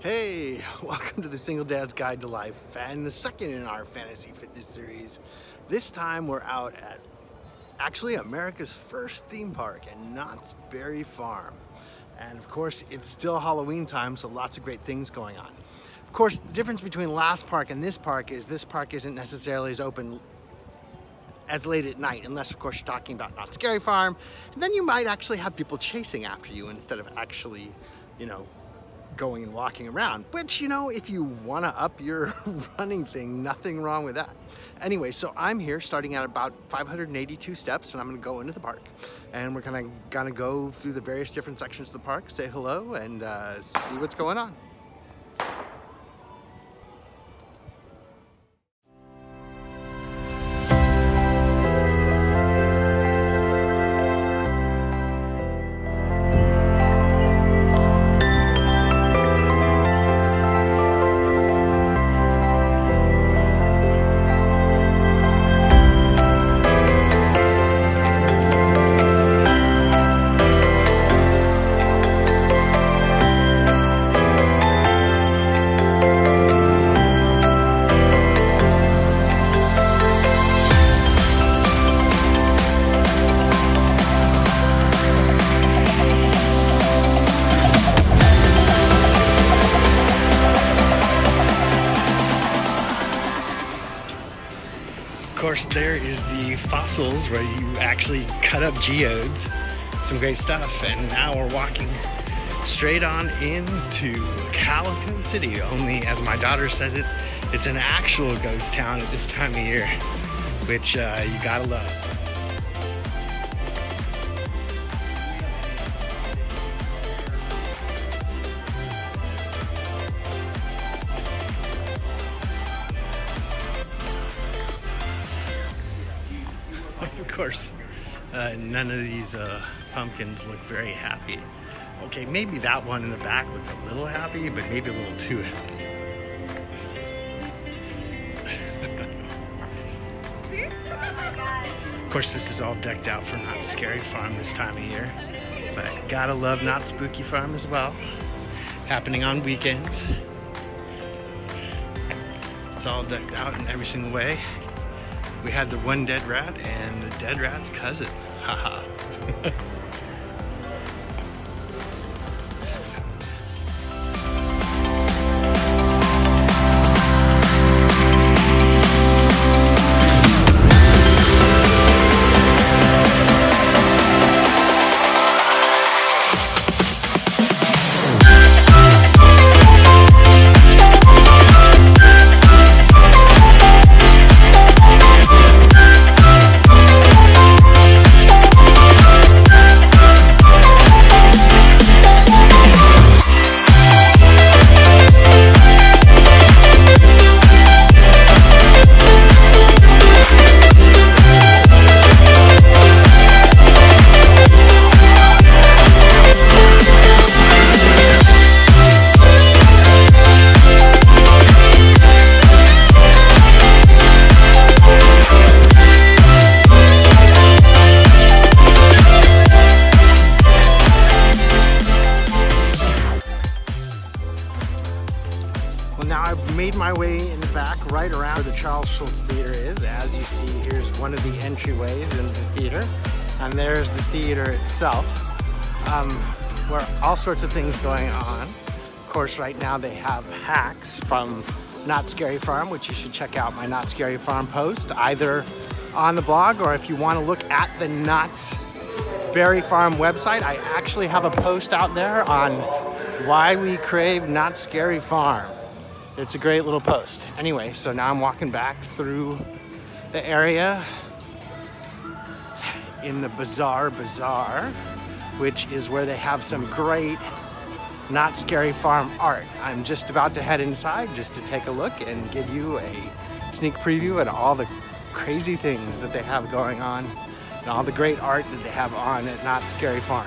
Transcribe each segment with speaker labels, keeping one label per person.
Speaker 1: Hey, welcome to the Single Dad's Guide to Life and the second in our fantasy fitness series. This time we're out at actually America's first theme park in Knott's Berry Farm. And of course, it's still Halloween time, so lots of great things going on. Of course, the difference between last park and this park is this park isn't necessarily as open as late at night, unless of course you're talking about Knott's Scary Farm. And then you might actually have people chasing after you instead of actually, you know, going and walking around, which, you know, if you want to up your running thing, nothing wrong with that. Anyway, so I'm here starting at about 582 steps, and I'm going to go into the park, and we're gonna go through the various different sections of the park, say hello, and see what's going on. Of course, there is the fossils where you actually cut up geodes. Some great stuff. And now we're walking straight on into Calico City. Only, as my daughter says it, it's an actual ghost town at this time of year, which you gotta love. Of course, none of these pumpkins look very happy. Okay, maybe that one in the back looks a little happy, but maybe a little too happy. Of course, this is all decked out for Knott's Scary Farm this time of year, but gotta love Knott's Spooky Farm as well. Happening on weekends. It's all decked out in every single way. We had the one dead rat and the dead rat's cousin. Haha. Made my way in the back right around where the Charles Schulz Theater is. As you see, here's one of the entryways into the theater, and there's the theater itself, where all sorts of things going on. Of course, right now they have hacks from Knott's Scary Farm, which you should check out my Knott's Scary Farm post, either on the blog or if you want to look at the Knott's Berry Farm website. I actually have a post out there on why we crave Knott's Scary Farm. It's a great little post. Anyway, so now I'm walking back through the area in the Bazaar, which is where they have some great Knott Scary Farm art. I'm just about to head inside just to take a look and give you a sneak preview at all the crazy things that they have going on and all the great art that they have on at Knott Scary Farm.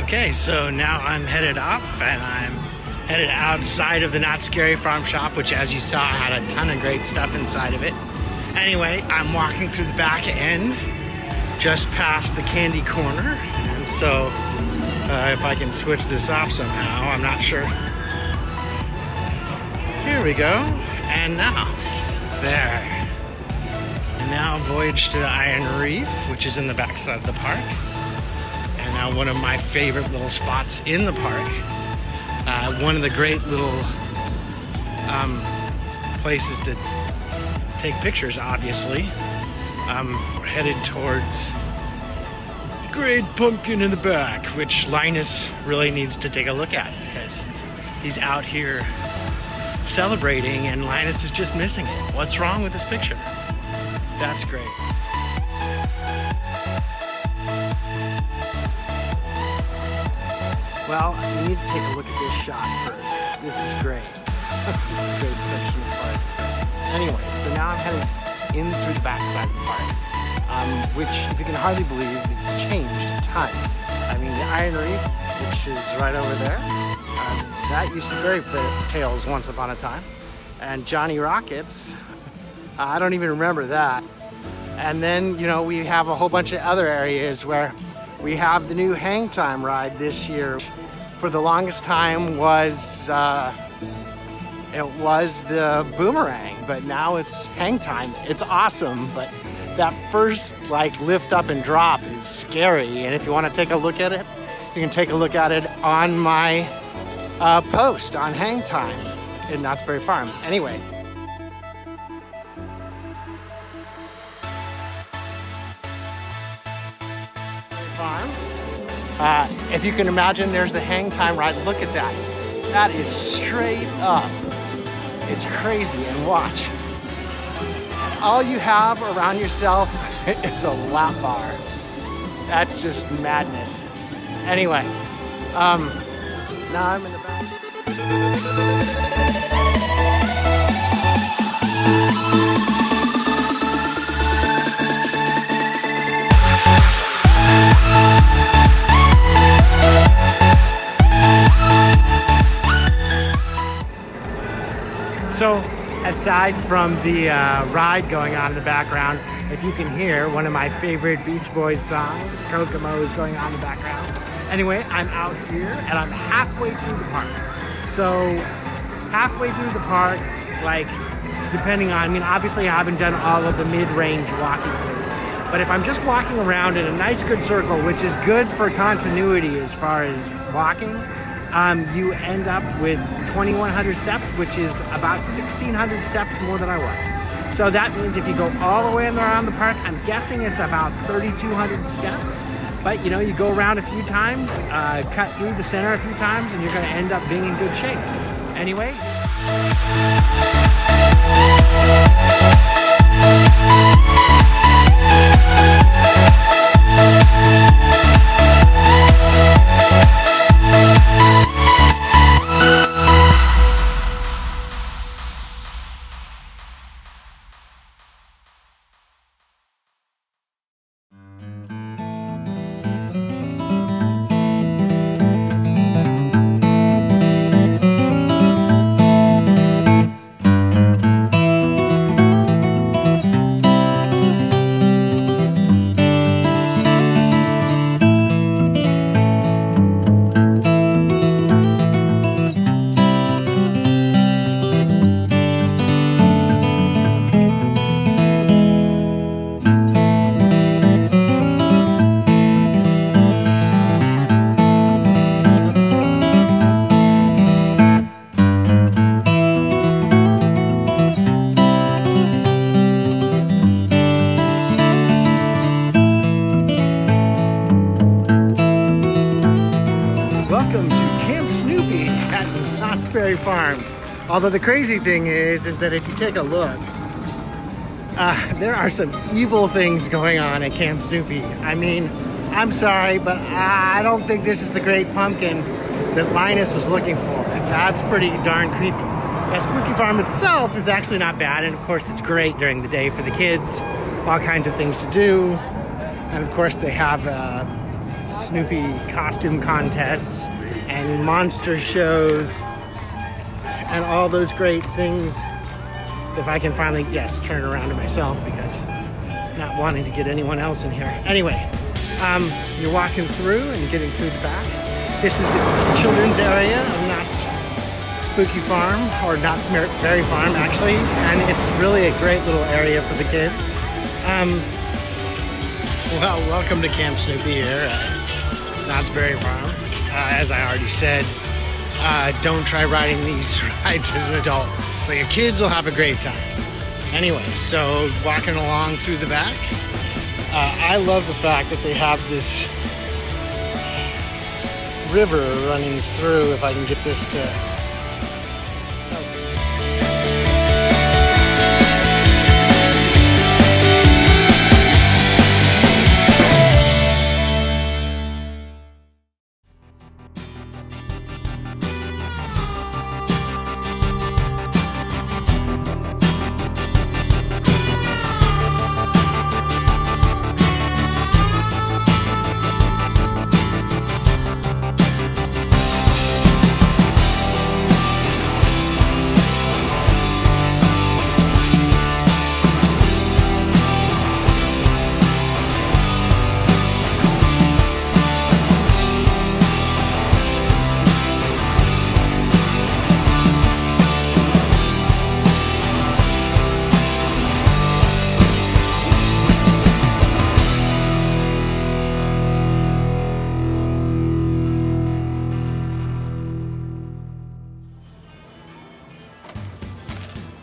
Speaker 1: Okay, so now I'm headed off and I'm headed outside of the Knott Scary Farm shop, which as you saw had a ton of great stuff inside of it. Anyway, I'm walking through the back end, just past the candy corner. And so if I can switch this off somehow, I'm not sure. Here we go. And now, there. And now voyage to the Iron Reef, which is in the backside of the park. And now one of my favorite little spots in the park. One of the great little places to take pictures, obviously. We're headed towards the Great Pumpkin in the back, which Linus really needs to take a look at because he's out here celebrating and Linus is just missing it. What's wrong with this picture? That's great. Well, you need to take a look at this shot first. This is great. This is a great section of the park. Anyway, so now I'm heading in through the backside of the park, which, if you can hardly believe, it's changed a ton. I mean, the Iron Reef, which is right over there, that used to bury tails once upon a time. And Johnny Rockets, I don't even remember that. And then, you know, we have a whole bunch of other areas where we have the new Hang Time ride this year. For the longest time was it was the Boomerang, but now it's Hang Time. It's awesome, but that first like lift up and drop is scary. And if you want to take a look at it, you can take a look at it on my post on Hang Time in Knott's Berry Farm. Anyway. Farm. If you can imagine, there's the Hang Time ride. Look at that. That is straight up. It's crazy. And watch. And all you have around yourself is a lap bar. That's just madness. Anyway, now I'm in the back. So, aside from the ride going on in the background, if you can hear one of my favorite Beach Boys songs, Kokomo, is going on in the background. Anyway, I'm out here and I'm halfway through the park. So, halfway through the park, like, depending on, I mean, obviously I haven't done all of the mid-range walking through. But if I'm just walking around in a nice good circle, which is good for continuity as far as walking, you end up with 2,100 steps, which is about 1,600 steps more than I was. So that means if you go all the way around the park, I'm guessing it's about 3,200 steps. But you know, you go around a few times, cut through the center a few times, and you're going to end up being in good shape. Anyway. at Knott's Berry Farm. Although the crazy thing is that if you take a look, there are some evil things going on at Camp Snoopy. I mean, I'm sorry, but I don't think this is the great pumpkin that Linus was looking for. That's pretty darn creepy. The Spooky Farm itself is actually not bad, and of course it's great during the day for the kids. All kinds of things to do. And of course they have Snoopy costume contests and monster shows and all those great things. If I can finally, yes, turn around to myself because not wanting to get anyone else in here. Anyway, you're walking through and you're getting through the back. This is the children's area of Knott's Spooky Farm, or Knott's Berry Farm actually, and it's really a great little area for the kids. Well, welcome to Camp Snoopy here at Knott's Berry Farm. As I already said, don't try riding these rides as an adult, but your kids will have a great time. Anyway, so walking along through the back, I love the fact that they have this river running through, if I can get this to...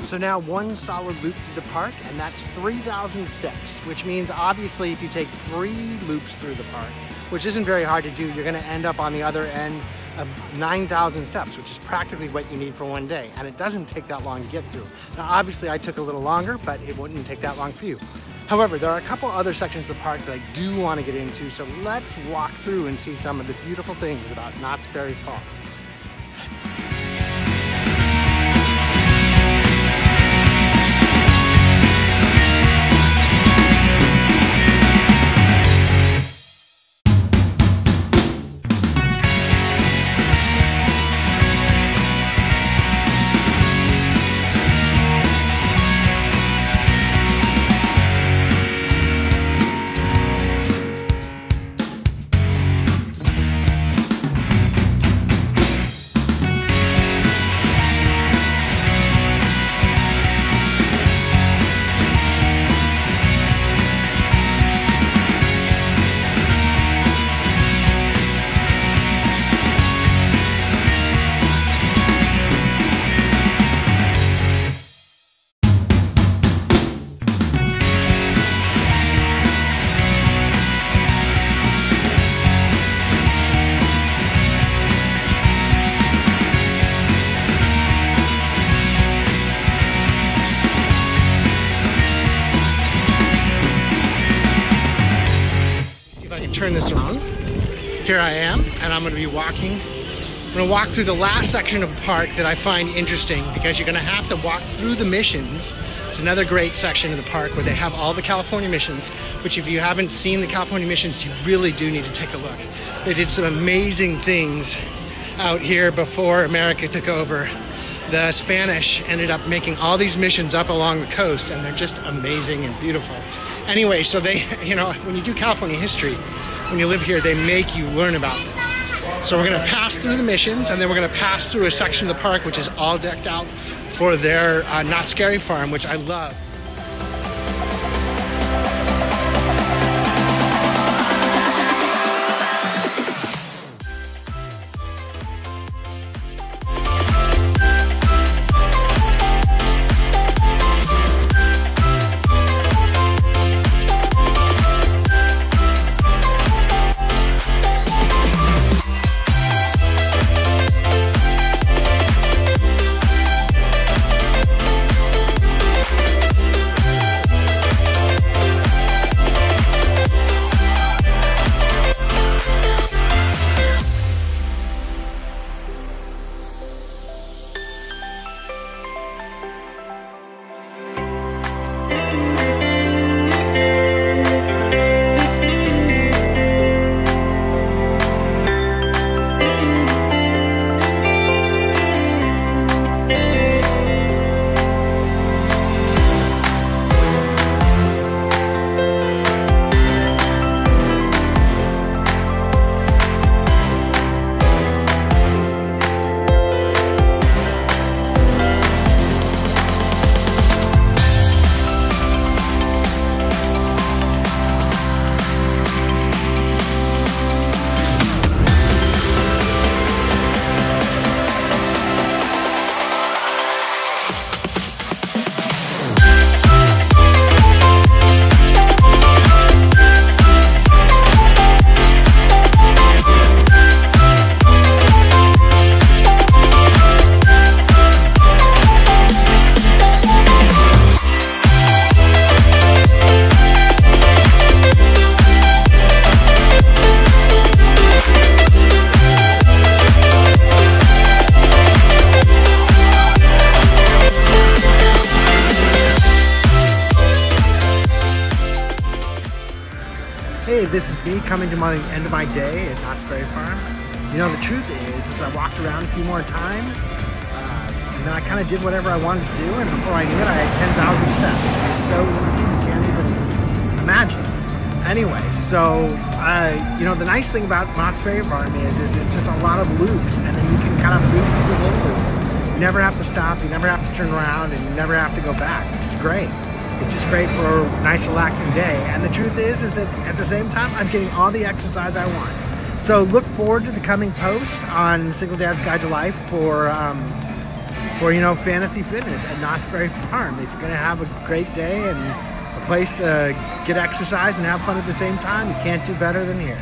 Speaker 1: So now one solid loop through the park, and that's 3,000 steps, which means obviously if you take 3 loops through the park, which isn't very hard to do, you're gonna end up on the other end of 9,000 steps, which is practically what you need for one day. And it doesn't take that long to get through. Now obviously I took a little longer, but it wouldn't take that long for you. However, there are a couple other sections of the park that I do want to get into, so let's walk through and see some of the beautiful things about Knott's Berry Farm. Turn this around. Here I am, and I'm going to be walking. I'm going to walk through the last section of the park that I find interesting, because you're going to have to walk through the missions. It's another great section of the park where they have all the California missions, which if you haven't seen the California missions, you really do need to take a look. They did some amazing things out here before America took over. The Spanish ended up making all these missions up along the coast, and they're just amazing and beautiful. Anyway, so they, you know, when you do California history, when you live here, they make you learn about them. So we're gonna pass through the missions, and then we're gonna pass through a section of the park which is all decked out for their Knott's Berry Farm, which I love. this is me coming to my end of my day at Knott's Berry Farm. You know, the truth is I walked around a few more times, and then I kind of did whatever I wanted to do, and before I knew it, I had 10,000 steps. It was so easy, you can't even imagine. Anyway, so, you know, the nice thing about Knott's Berry Farm is it's just a lot of loops, and then you can kind of loop within loops. You never have to stop, you never have to turn around, and you never have to go back, which is great. It's just great for a nice relaxing day. And the truth is that at the same time, I'm getting all the exercise I want. So look forward to the coming post on Single Dad's Guide to Life for you know, fantasy fitness at Knott's Berry Farm. If you're gonna have a great day and a place to get exercise and have fun at the same time, you can't do better than here.